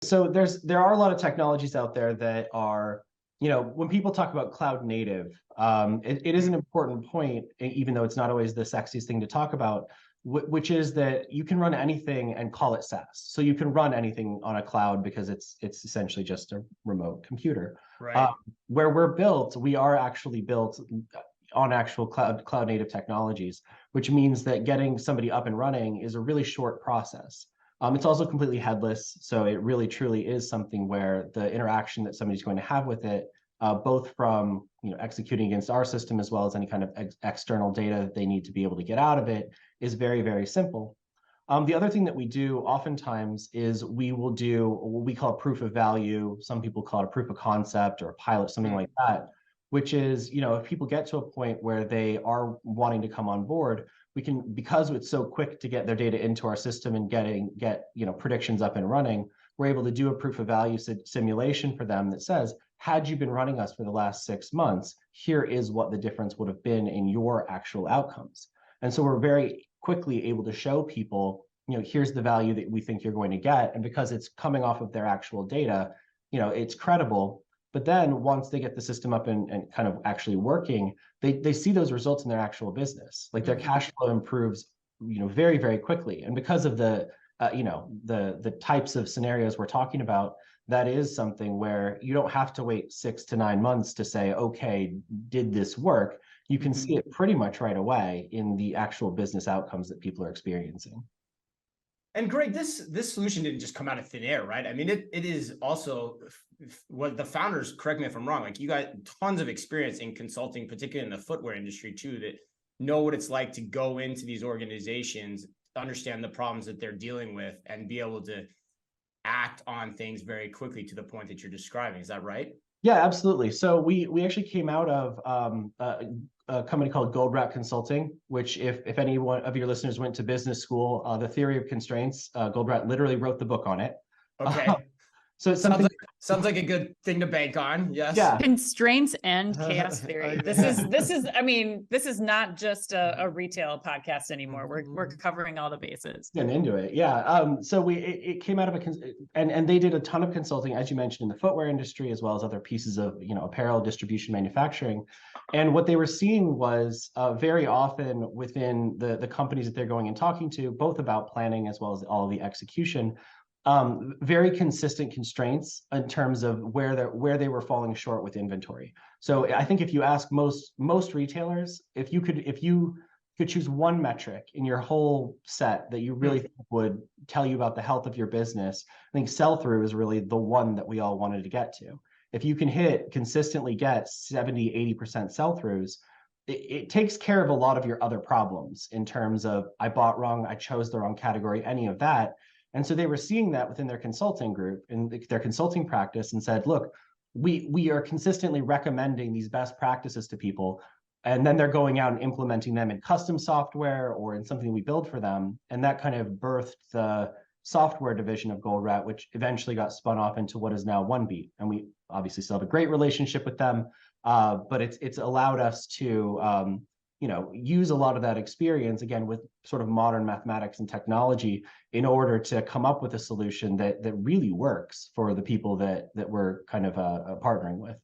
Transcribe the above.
So there are a lot of technologies out there that are, when people talk about cloud native, it is an important point, even though it's not always the sexiest thing to talk about, which is that you can run anything and call it SaaS. So you can run anything on a cloud because it's essentially just a remote computer. Right. Where we're built, we are actually built on actual cloud native technologies, which means that getting somebody up and running is a really short process. It's also completely headless, so it really truly is something where the interaction that somebody's going to have with it, both from executing against our system as well as any kind of external data that they need to be able to get out of it, is very, very simple. The other thing that we do oftentimes is we will do what we call a proof of value. Some people call it a proof of concept or a pilot, something like that, which is, if people get to a point where they are wanting to come on board, we can, because it's so quick to get their data into our system and get predictions up and running, we're able to do a proof of value simulation for them that says, had you been running us for the last 6 months, here is what the difference would have been in your actual outcomes. And so we're very quickly able to show people, here's the value that we think you're going to get. And because it's coming off of their actual data, it's credible. But then once they get the system up and kind of actually working, they see those results in their actual business. Like their cash flow improves, very, very quickly. And because of the types of scenarios we're talking about, that is something where you don't have to wait 6 to 9 months to say, okay, did this work? You can see it pretty much right away in the actual business outcomes that people are experiencing. And Greg, this solution didn't just come out of thin air, right? I mean, it is also what the founders, correct me if I'm wrong, like you got tons of experience in consulting, particularly in the footwear industry too, that know what it's like to go into these organizations, understand the problems that they're dealing with, and be able to act on things very quickly to the point that you're describing. Is that right? Yeah, absolutely. So we actually came out of a company called Goldrat Consulting, which if any one of your listeners went to business school, The Theory of Constraints, Goldrat literally wrote the book on it. Okay. So it's something sounds like a good thing to bank on. Yes. Yeah. Constraints and chaos theory. This is not just a retail podcast anymore. We're covering all the bases. Getting into it. Yeah. So it came out of and they did a ton of consulting, as you mentioned, in the footwear industry, as well as other pieces of, apparel distribution, manufacturing. And what they were seeing was very often within the companies that they're going and talking to, both about planning as well as all of the execution, very consistent constraints in terms of where they were falling short with inventory. So I think if you ask most retailers, if you could choose one metric in your whole set that you really think would tell you about the health of your business, I think sell-through is really the one that we all wanted to get to. If you can consistently get 70, 80% sell-throughs, it takes care of a lot of your other problems in terms of I bought wrong, I chose the wrong category, any of that. And so they were seeing that within their consulting group and their consulting practice and said, look, we are consistently recommending these best practices to people. And then they're going out and implementing them in custom software or in something we build for them. And that kind of birthed the software division of Goldrat, which eventually got spun off into what is now OneBeat. And we obviously still have a great relationship with them, but it's allowed us to use a lot of that experience, again, with sort of modern mathematics and technology in order to come up with a solution that really works for the people that we're kind of partnering with.